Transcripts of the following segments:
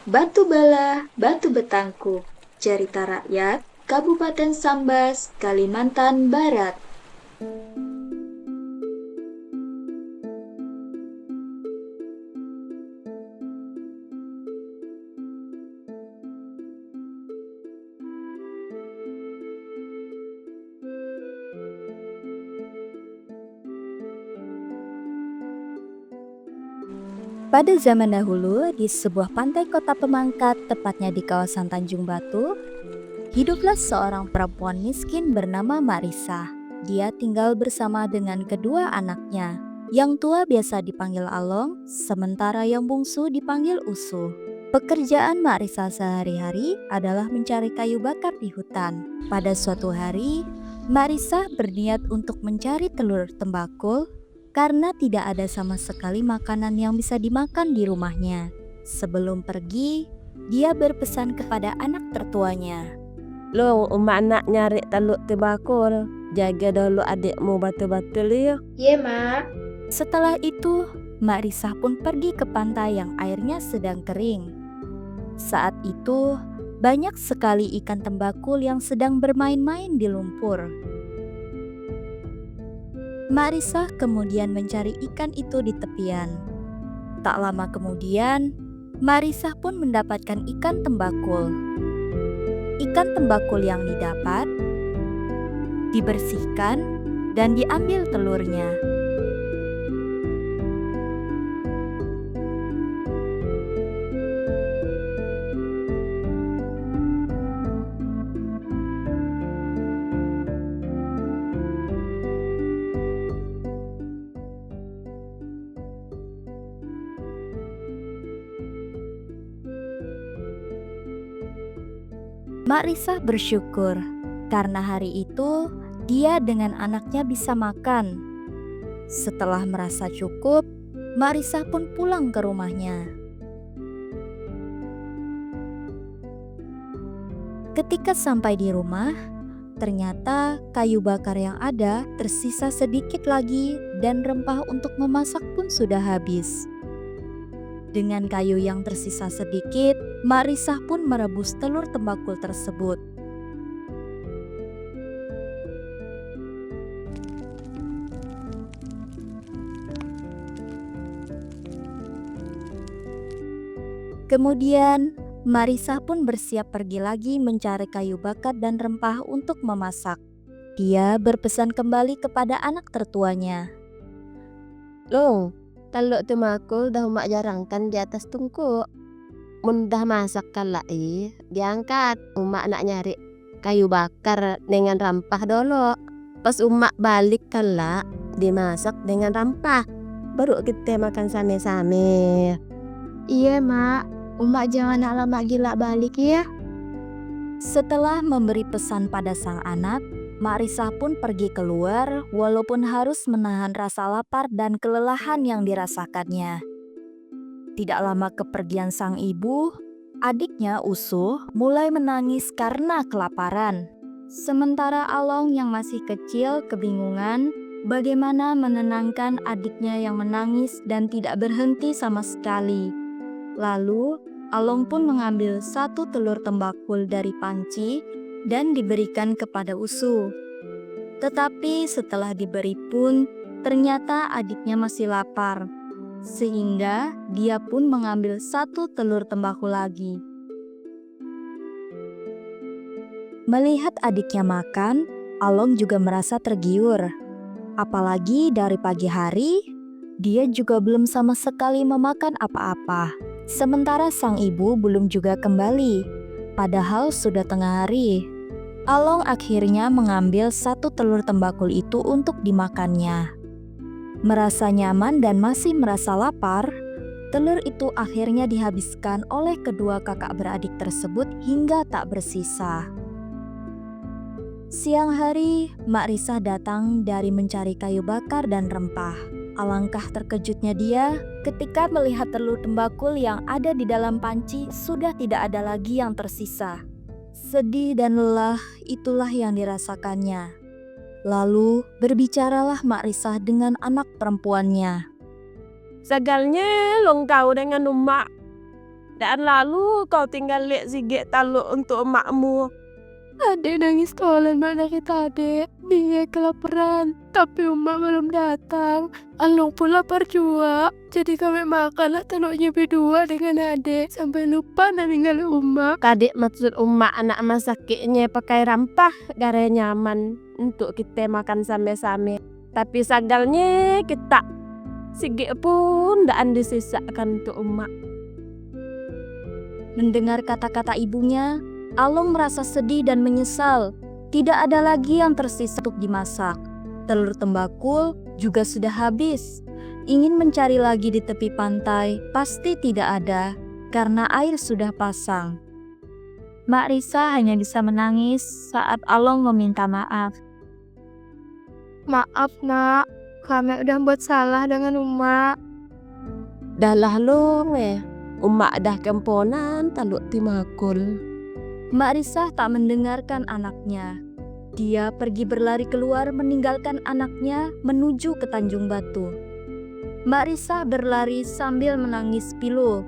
Batu Bala, Batu Betangku, Cerita Rakyat, Kabupaten Sambas, Kalimantan Barat. Pada zaman dahulu, di sebuah pantai kota pemangkat, tepatnya di kawasan Tanjung Batu, hiduplah seorang perempuan miskin bernama Marisa. Dia tinggal bersama dengan kedua anaknya. Yang tua biasa dipanggil Along, sementara yang bungsu dipanggil Usu. Pekerjaan Marisa sehari-hari adalah mencari kayu bakar di hutan. Pada suatu hari, Marisa berniat untuk mencari telur tembakau karena tidak ada sama sekali makanan yang bisa dimakan di rumahnya. Sebelum pergi, dia berpesan kepada anak tertuanya. Lo, emak nak nyari telur tembakau. Jaga dulu adikmu betul-betul ya. Ye, Mak. Setelah itu, Mak Risah pun pergi ke pantai yang airnya sedang kering. Saat itu, banyak sekali ikan tembakau yang sedang bermain-main di lumpur. Marisa kemudian mencari ikan itu di tepian. Tak lama kemudian, Marisa pun mendapatkan ikan tembakul. Ikan tembakul yang didapat dibersihkan dan diambil telurnya. Mak Risah bersyukur karena hari itu dia dengan anaknya bisa makan. Setelah merasa cukup, Mak Risah pun pulang ke rumahnya. Ketika sampai di rumah, ternyata kayu bakar yang ada tersisa sedikit lagi dan rempah untuk memasak pun sudah habis. Dengan kayu yang tersisa sedikit, Mak Risah pun merebus telur tembakau tersebut. Kemudian, Mak Risah pun bersiap pergi lagi mencari kayu bakar dan rempah untuk memasak. Dia berpesan kembali kepada anak tertuanya. Lo, telur tembakau dah emak jarangkan di atas tungku. Mudah masak kala diangkat. Emak nak nyari kayu bakar dengan rempah dulu. Pas emak balik kala dimasak dengan rempah. Baru kita makan same-same. Iya, Mak. Umak jangan nak lama gila balik ya. Setelah memberi pesan pada sang anak, Mak Risah pun pergi keluar walaupun harus menahan rasa lapar dan kelelahan yang dirasakannya. Tidak lama kepergian sang ibu, adiknya Usuh mulai menangis karena kelaparan. Sementara Along yang masih kecil kebingungan bagaimana menenangkan adiknya yang menangis dan tidak berhenti sama sekali. Lalu, Along pun mengambil satu telur tembakau dari panci dan diberikan kepada Usu. Tetapi setelah diberi pun, ternyata adiknya masih lapar. Sehingga dia pun mengambil satu telur tembakau lagi. Melihat adiknya makan, Along juga merasa tergiur. Apalagi dari pagi hari, dia juga belum sama sekali memakan apa-apa. Sementara sang ibu belum juga kembali, padahal sudah tengah hari. Along akhirnya mengambil satu telur tembakau itu untuk dimakannya. Merasa nyaman dan masih merasa lapar, telur itu akhirnya dihabiskan oleh kedua kakak beradik tersebut hingga tak bersisa. Siang hari, Mak Risah datang dari mencari kayu bakar dan rempah. Alangkah terkejutnya dia ketika melihat telur tembakau yang ada di dalam panci sudah tidak ada lagi yang tersisa. Sedih dan lelah itulah yang dirasakannya. Lalu berbicaralah Mak Risah dengan anak perempuannya. Segalnya long kau dengan emak. Dan lalu kau tinggal lihat Sige taluk untuk emakmu. Adek nangis tolan mak dari tadi. Dia kelaparan, tapi emak belum datang. Along pun lapar juga. Jadi kami makanlah tanuknya berdua dengan adek sampai lupa nak ninggal emak. Kadek maksud emak anak masaknya pakai rampah gara nyaman untuk kita makan sama-sama. Tapi sagalnya kita Sige pun ndak disisakan untuk emak. Mendengar kata-kata ibunya, Along merasa sedih dan menyesal. Tidak ada lagi yang tersisa untuk dimasak. Telur tembakul juga sudah habis. Ingin mencari lagi di tepi pantai, pasti tidak ada, karena air sudah pasang. Mak Risa hanya bisa menangis saat Along meminta maaf. Maaf nak, kami udah buat salah dengan emak. Dah lah lo emak dah kemponan taluk timakul. Mak Risa tak mendengarkan anaknya. Dia pergi berlari keluar meninggalkan anaknya menuju ke Tanjung Batu. Mak Risa berlari sambil menangis pilu.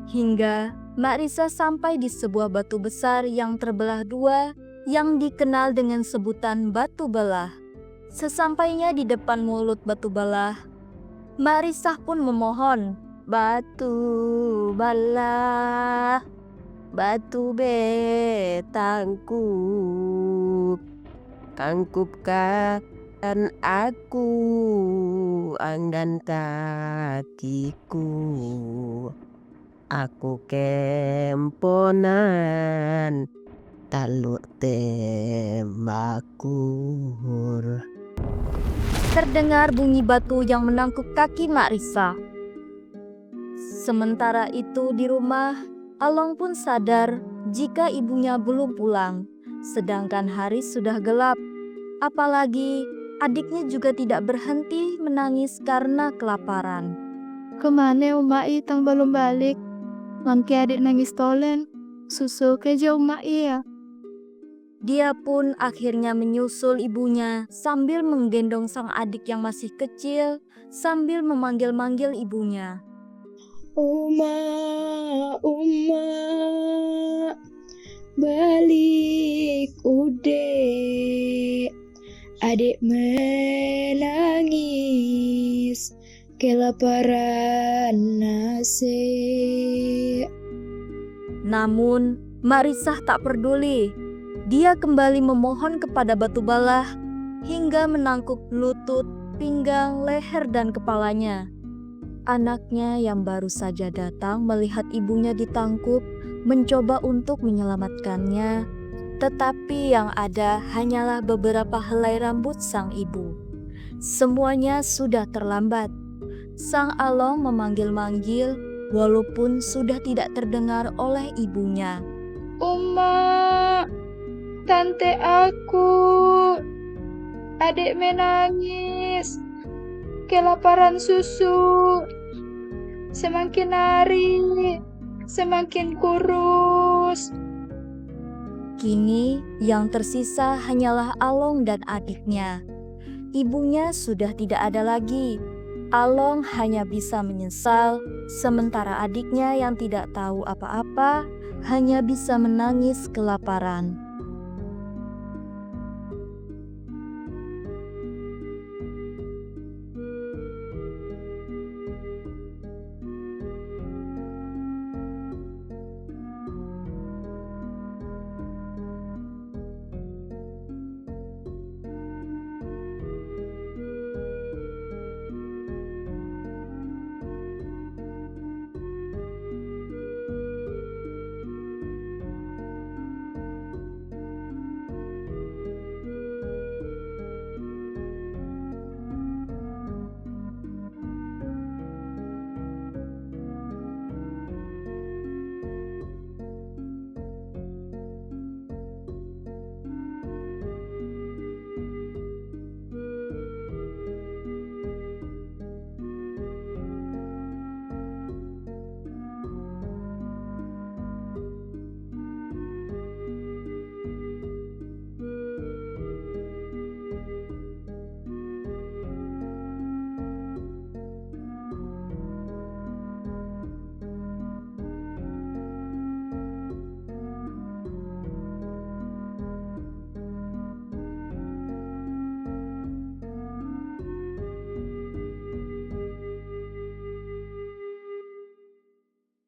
Hingga Mak Risa sampai di sebuah batu besar yang terbelah dua yang dikenal dengan sebutan Batu Belah. Sesampainya di depan mulut Batu Belah, Mak Risa pun memohon, "Batu Belah, batu betangkup, tangkupkan aku anggan kakiku. Aku kemponan taluk tembakul." Terdengar bunyi batu yang menangkuk kaki Mak Risa. Sementara itu di rumah, Along pun sadar jika ibunya belum pulang, sedangkan hari sudah gelap. Apalagi adiknya juga tidak berhenti menangis karena kelaparan. Kemana emak tang belum balik? Mangke adik nangis tolen. Susul ke jauh emak ya. Dia pun akhirnya menyusul ibunya sambil menggendong sang adik yang masih kecil sambil memanggil-manggil ibunya. Uma, balik ude, adik menangis, kelaparan nase. Namun Mak Risah tak peduli. Dia kembali memohon kepada Batu Belah hingga menangkuk lutut, pinggang, leher dan kepalanya. Anaknya yang baru saja datang melihat ibunya ditangkup, mencoba untuk menyelamatkannya, tetapi yang ada hanyalah beberapa helai rambut sang ibu. Semuanya sudah terlambat. Sang Along memanggil-manggil walaupun sudah tidak terdengar oleh ibunya. Uma, tante aku, adik menangis, kelaparan susu. Semakin hari, semakin kurus. Kini yang tersisa hanyalah Along dan adiknya. Ibunya sudah tidak ada lagi. Along hanya bisa menyesal, sementara adiknya yang tidak tahu apa-apa hanya bisa menangis kelaparan.